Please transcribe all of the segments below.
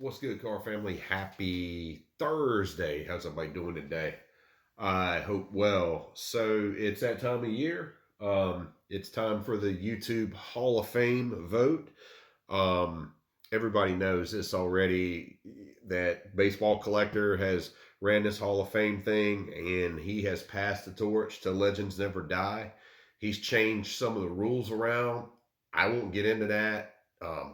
What's good, car family? Happy Thursday. How's everybody doing today? I hope well. So it's that time of year. It's time for the YouTube Hall of Fame vote. Um, Everybody knows this already that Baseball Collector has ran this Hall of Fame thing, and he has passed the torch to Legends Never Die. He's changed some of the rules around. I won't get into that.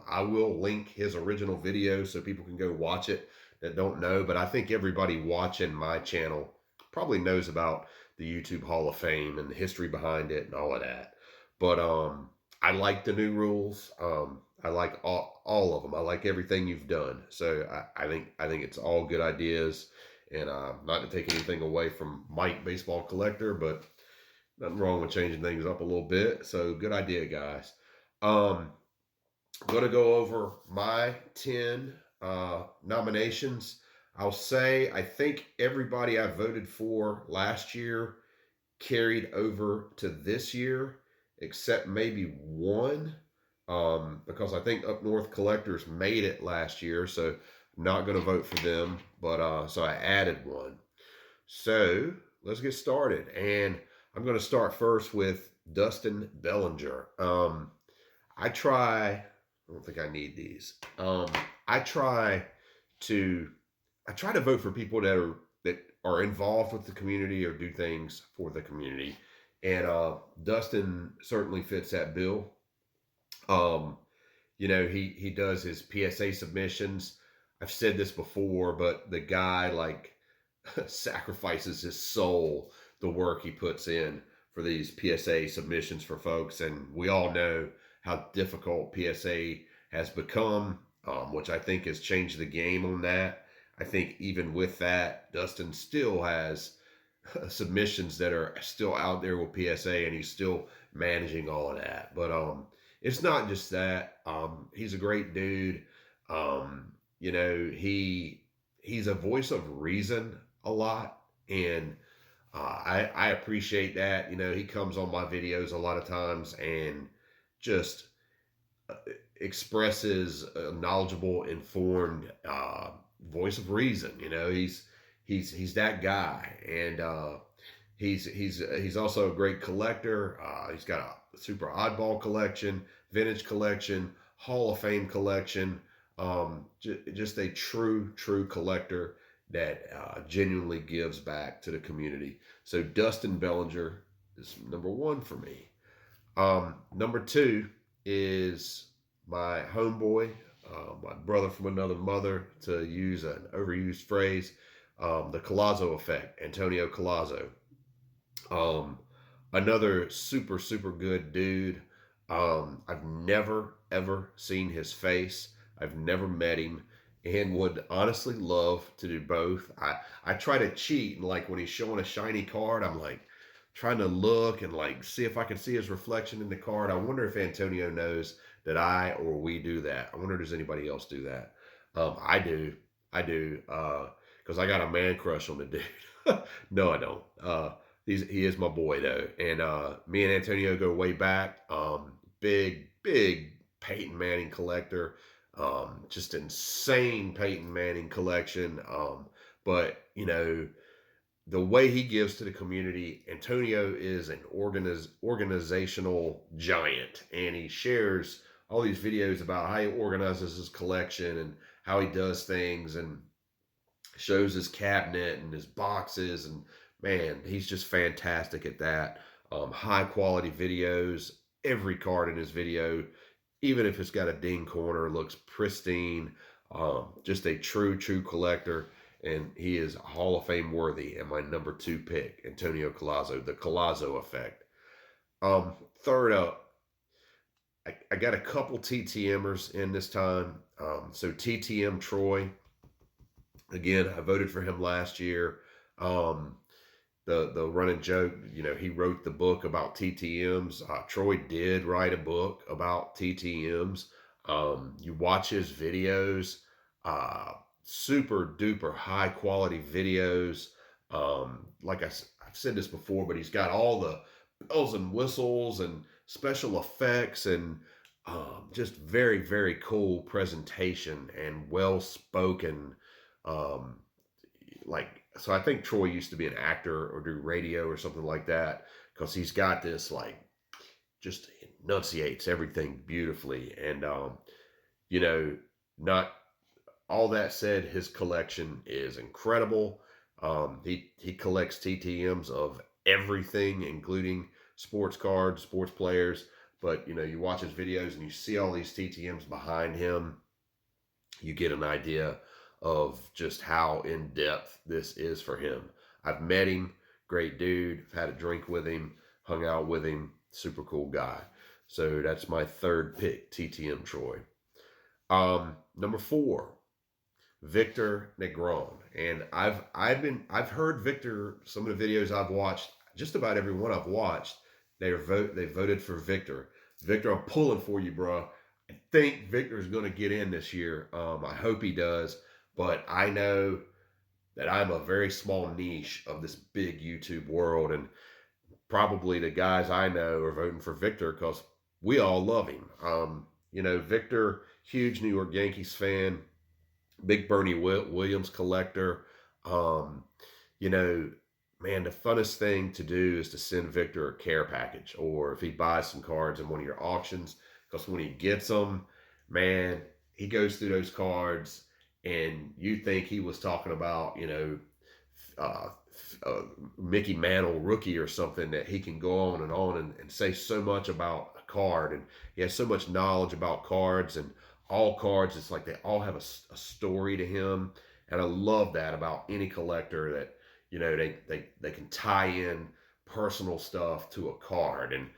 I will link his original video so people can go watch it that don't know. But I think everybody watching my channel probably knows about the YouTube Hall of Fame and the history behind it and all of that. But I like the new rules. I like all of them. I like everything you've done. So I think it's all good ideas. And not to take anything away from Mike Baseball Collector, but nothing wrong with changing things up a little bit. So good idea, guys. Um, going to go over my 10 nominations. I'll say I think everybody I voted for last year carried over to this year, except maybe one, because I think Up North Collectors made it last year, so I'm not going to vote for them. But so I added one. So let's get started, and I'm going to start first with Dustin Bellinger. I try. I don't think I need these. I try to I try to vote for people that are involved with the community or do things for the community. And Dustin certainly fits that bill. Um, he does his PSA submissions. I've said this before, but the guy like sacrifices his soul, the work he puts in for these PSA submissions for folks, and we all know how difficult PSA has become, which I think has changed the game on that. I think even with that, Dustin still has submissions that are still out there with PSA, and he's still managing all of that. But it's not just that. He's a great dude. He's a voice of reason a lot, and I appreciate that. He comes on my videos a lot of times and just uh, expresses a knowledgeable, informed voice of reason. He's that guy, and he's also a great collector. He's got a super oddball collection, vintage collection, Hall of Fame collection. Just a true collector that genuinely gives back to the community. So Dustin Bellinger is number one for me. Number two is my homeboy, my brother from another mother, to use an overused phrase, the Collazo effect, Antonio Collazo. Um, Another super good dude. I've never ever seen his face. I've never met him, and would honestly love to do both. I try to cheat, and like when he's showing a shiny card, I'm like trying to look and like see if I can see his reflection in the card. I wonder if Antonio knows that I or we do that. I wonder does anybody else do that? I do. I do. Because I got a man crush on the dude. No, I don't. He is my boy though, and me and Antonio go way back. Big Peyton Manning collector, just insane Peyton Manning collection. But the way he gives to the community, Antonio is an organizational giant, and he shares all these videos about how he organizes his collection and how he does things, and shows his cabinet and his boxes, and man, he's just fantastic at that. High quality videos. Every card in his video, even if it's got a ding corner, looks pristine. Just a true collector, and he is Hall of Fame worthy. And my number two pick, Antonio Collazo, the Collazo effect. Third up, I got a couple TTMers in this time. So TTM Troy, again, I voted for him last year. The running joke, he wrote the book about TTMs. Troy did write a book about TTMs. You watch his videos, super duper high quality videos. I've said this before, but he's got all the bells and whistles and special effects, and Just very, very cool presentation and well spoken. Um, so I think Troy used to be an actor or do radio or something like that because he's got this like just enunciates everything beautifully. And, you know, not all that said, his collection is incredible. He collects TTMs of everything, including sports cards, sports players. But you watch his videos and you see all these TTMs behind him. You get an idea of just how in depth this is for him. I've met him, great dude. I've had a drink with him, hung out with him, super cool guy. So that's my third pick, TTM Troy. Number 4, Victor Negron. And I've heard Victor, some of the videos I've watched, just about every one I've watched, they voted for Victor. Victor, I'm pulling for you, bro. I think Victor's going to get in this year. I hope he does, but I know that I'm a very small niche of this big YouTube world, and probably the guys I know are voting for Victor because we all love him. Victor, huge New York Yankees fan, big Bernie Williams collector. Um, you know, Man, the funnest thing to do is to send Victor a care package, or if he buys some cards in one of your auctions, because when he gets them, man, he goes through those cards, and you think he was talking about, uh, uh, Mickey Mantle rookie or something, that he can go on and say so much about a card, and he has so much knowledge about cards and all cards. It's like they all have a story to him, and I love that about any collector, that they can tie in personal stuff to a card. And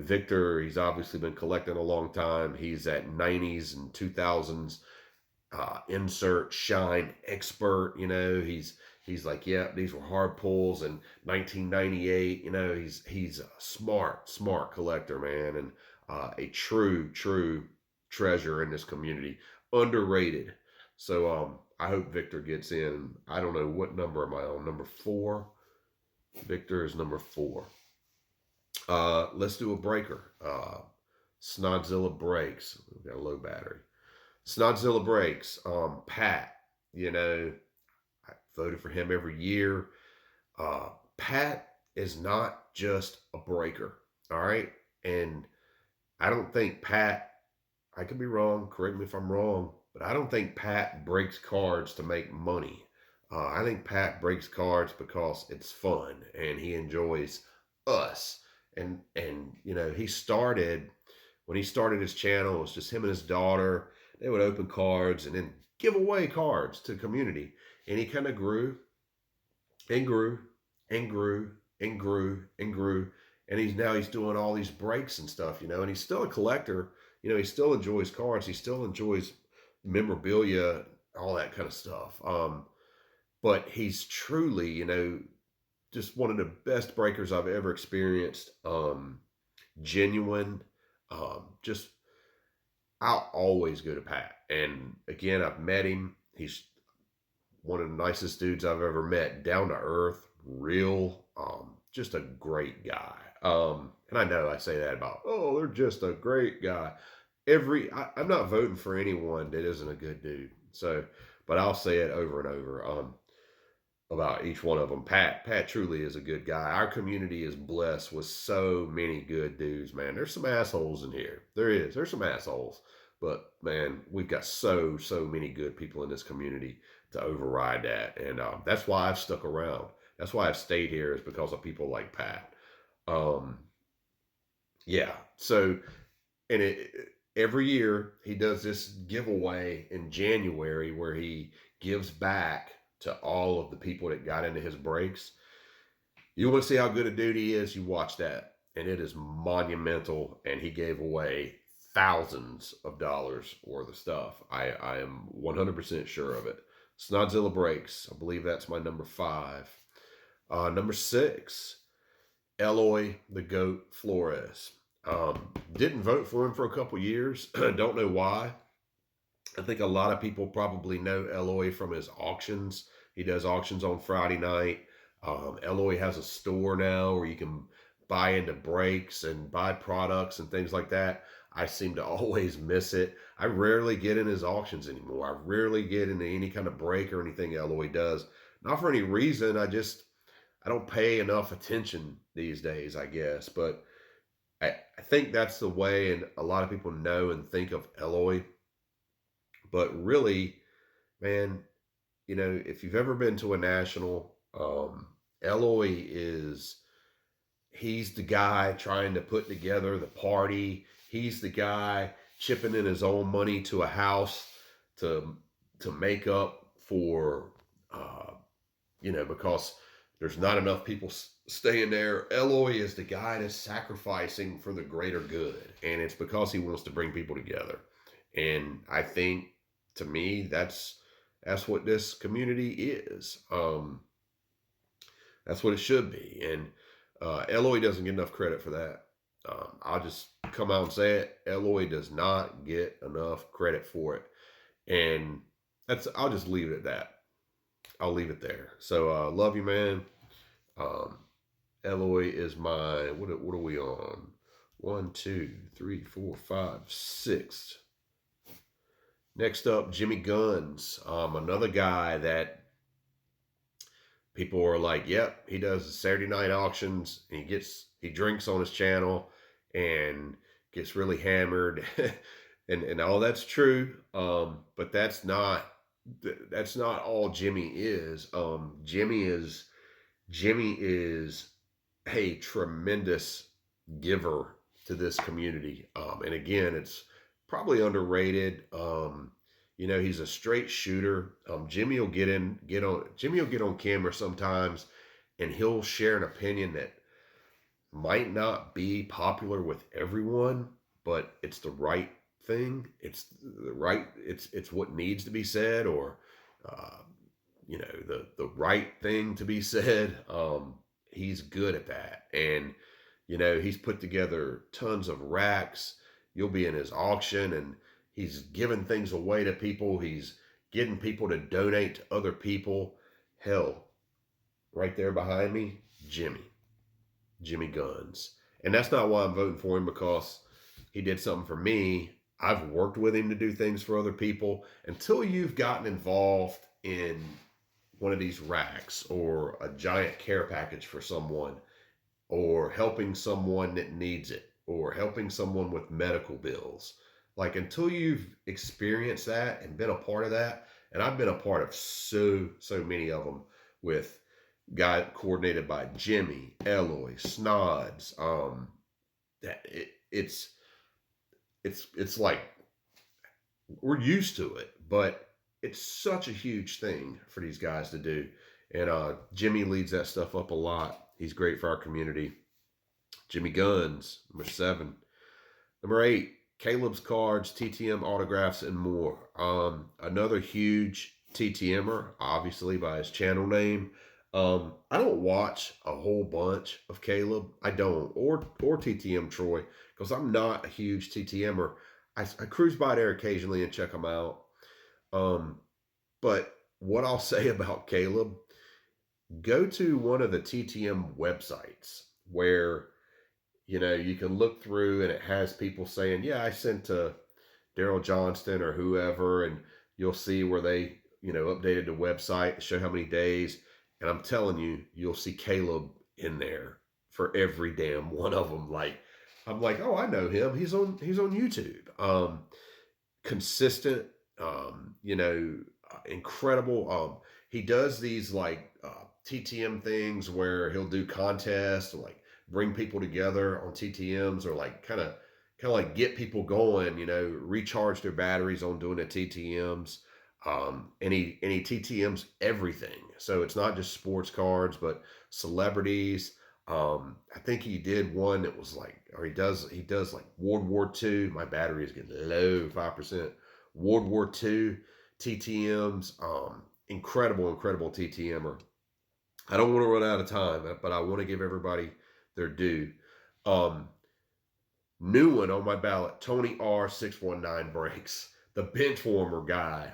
Victor, he's obviously been collecting a long time. He's at 90s and 2000s insert shine expert. He's like, yeah, these were hard pulls in 1998. He's a smart collector, man, and a true treasure in this community, underrated. So I hope Victor gets in. I don't know, what number am I on? Number 4. Victor is number 4. Let's do a breaker. Snodzilla breaks. We've got a low battery. Snodzilla breaks. Pat, I voted for him every year. Pat is not just a breaker. All right. And I don't think Pat, I could be wrong, correct me if I'm wrong, but I don't think Pat breaks cards to make money. I think Pat breaks cards because it's fun and he enjoys us. And he started, when he started his channel, it was just him and his daughter. They would open cards and then give away cards to the community. And he kind of grew and grew and grew and grew and grew. And he's doing all these breaks and stuff, and he's still a collector. He still enjoys cards. He still enjoys memorabilia, all that kind of stuff. But he's truly, just one of the best breakers I've ever experienced. Genuine. Just, I'll always go to Pat. And again, I've met him. He's one of the nicest dudes I've ever met. Down to earth, real, just a great guy. And I know I say that about, oh, they're just a great guy. I'm not voting for anyone that isn't a good dude. So, but I'll say it over and over, about each one of them. Pat truly is a good guy. Our community is blessed with so many good dudes, man. There's some assholes in here. There's some assholes, but man, we've got so many good people in this community to override that. And that's why I've stuck around. That's why I've stayed here, is because of people like Pat. Yeah. So, and every year he does this giveaway in January where he gives back to all of the people that got into his breaks. You want to see how good a dude he is, you watch that. And it is monumental. And he gave away thousands of dollars worth of stuff. I am 100% sure of it. Snodzilla breaks. I believe that's my number 5. Number 6, Eloy the Goat Flores. Didn't vote for him for a couple years. Don't know why. I think a lot of people probably know Eloy from his auctions. He does auctions on Friday night. Eloy has a store now where you can buy into breaks and buy products and things like that. I seem to always miss it. I rarely get in his auctions anymore. I rarely get into any kind of break or anything Eloy does. Not for any reason. I don't pay enough attention these days, I guess. But I think that's the way, and a lot of people know and think of Eloy. But really, man, if you've ever been to a national, Eloy he's the guy trying to put together the party. He's the guy chipping in his own money to a house to make up for, because there's not enough people staying there. Eloy is the guy that's sacrificing for the greater good, and it's because he wants to bring people together. And I think, to me, that's what this community is. That's what it should be. And Eloy doesn't get enough credit for that. I'll just come out and say it. Eloy does not get enough credit for it. And I'll just leave it at that. I'll leave it there. So love you, man. Eloy is my, what are we on? 1, 2, 3, 4, 5, 6. Next up, Jimmy Guns. Another guy that people are like, yep, he does the Saturday night auctions. And he drinks on his channel and gets really hammered. and all that's true. But that's not all Jimmy is. Jimmy is a tremendous giver to this community. And again, it's probably underrated. He's a straight shooter. Jimmy will get on camera sometimes, and he'll share an opinion that might not be popular with everyone, but it's the right thing. It's what needs to be said, or the right thing to be said. He's good at that, and he's put together tons of racks. You'll be in his auction, and he's giving things away to people. He's getting people to donate to other people. Hell, right there behind me, Jimmy Guns. And that's not why I'm voting for him, because he did something for me. I've worked with him to do things for other people. Until you've gotten involved in one of these racks, or a giant care package for someone, or helping someone that needs it, or helping someone with medical bills, like, until you've experienced that and been a part of that, and I've been a part of so many of them, with guy coordinated by Jimmy, Eloy, Snods. That it's like, we're used to it, but it's such a huge thing for these guys to do. And Jimmy leads that stuff up a lot. He's great for our community. Jimmy Guns, number 7. Number 8, Caleb's Cards, TTM autographs, and more. Another huge TTMer, obviously by his channel name. I don't watch a whole bunch of Caleb. I don't, or TTM Troy, because I'm not a huge TTMer. I cruise by there occasionally and check them out. But what I'll say about Caleb, go to one of the TTM websites where you can look through, and it has people saying, yeah, I sent to Daryl Johnston or whoever, and you'll see where they, updated the website to show how many days. And I'm telling you, you'll see Caleb in there for every damn one of them. I'm like, oh, I know him. He's on YouTube. Consistent, incredible. He does these TTM things where he'll do contests, or bring people together on TTMs, or kind of get people going, recharge their batteries on doing the TTMs. And he TTMs everything. So it's not just sports cards, but celebrities. I think he did one that was he does World War II. My battery is getting low, 5%. World War II TTMs. Incredible TTMer. I don't want to run out of time, but I want to give everybody their due. New one on my ballot, Tony R619 Breaks, the bench warmer guy.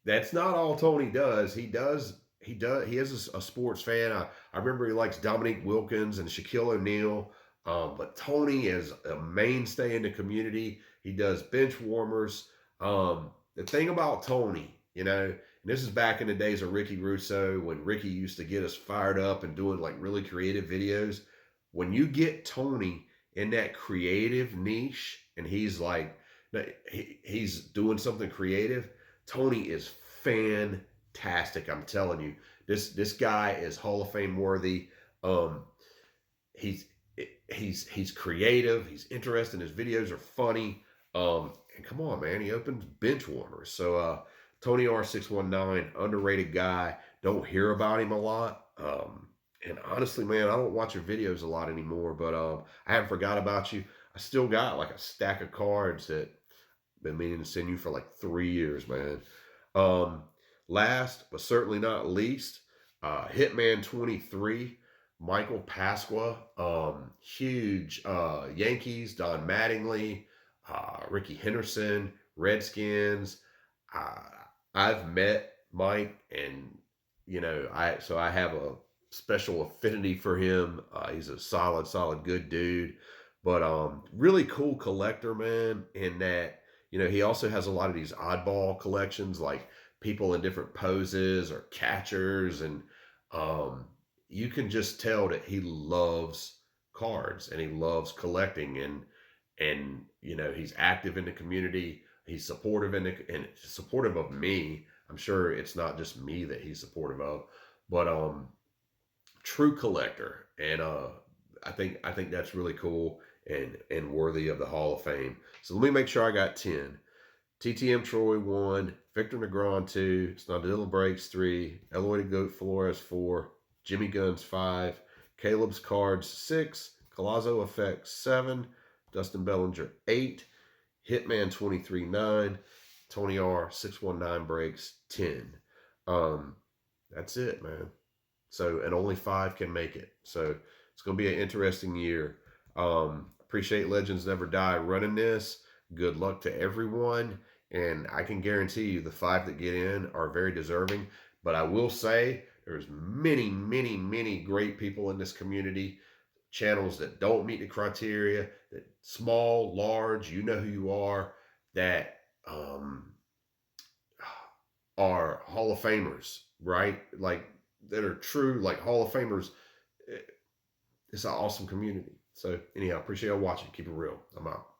That's not all Tony does. He is a sports fan. I remember he likes Dominique Wilkins and Shaquille O'Neal. But Tony is a mainstay in the community. He does bench warmers. The thing about Tony, and this is back in the days of Ricky Russo when Ricky used to get us fired up and doing like really creative videos. When you get Tony in that creative niche and he's like, he's doing something creative, Tony is fantastic. I'm telling you, this guy is Hall of Fame worthy. Um, he's he's creative. He's interesting. His videos are funny. And come on, man, he opens bench warmers. So Tony R619, underrated guy. Don't hear about him a lot. And honestly, man, I don't watch your videos a lot anymore. But I haven't forgot about you. I still got like a stack of cards that I've been meaning to send you for like 3 years, man. Um, Last but certainly not least, Hitman 23. Michael Pasqua, huge Yankees, Don Mattingly, Ricky Henderson, Redskins. Uh, I've met Mike, and I have a special affinity for him. He's a solid, good dude, but really cool collector, man. In that, he also has a lot of these oddball collections, like people in different poses or catchers, and um, you can just tell that he loves cards and he loves collecting, and he's active in the community. He's supportive and supportive of me. I'm sure it's not just me that he's supportive of, but true collector, and I think that's really cool and worthy of the Hall of Fame. So let me make sure I got 10. TTM Troy 1, Victor Negron 2, Snodilla Breaks 3, Eloy the Goat Flores 4, Jimmy Guns 5, Caleb's Cards 6, Colazzo Effect 7, Dustin Bellinger 8, Hitman 23 9, Tony R 619 Breaks 10. That's it, man. So, and only 5 can make it. So it's going to be an interesting year. Appreciate Legends Never Die running this. Good luck to everyone. And I can guarantee you the 5 that get in are very deserving. But I will say there's many great people in this community. Channels that don't meet the criteria, that small, large, you know who you are, that are Hall of Famers, right? Like, that are true, like Hall of Famers. It's an awesome community. So anyhow, appreciate y'all watching. Keep it real. I'm out.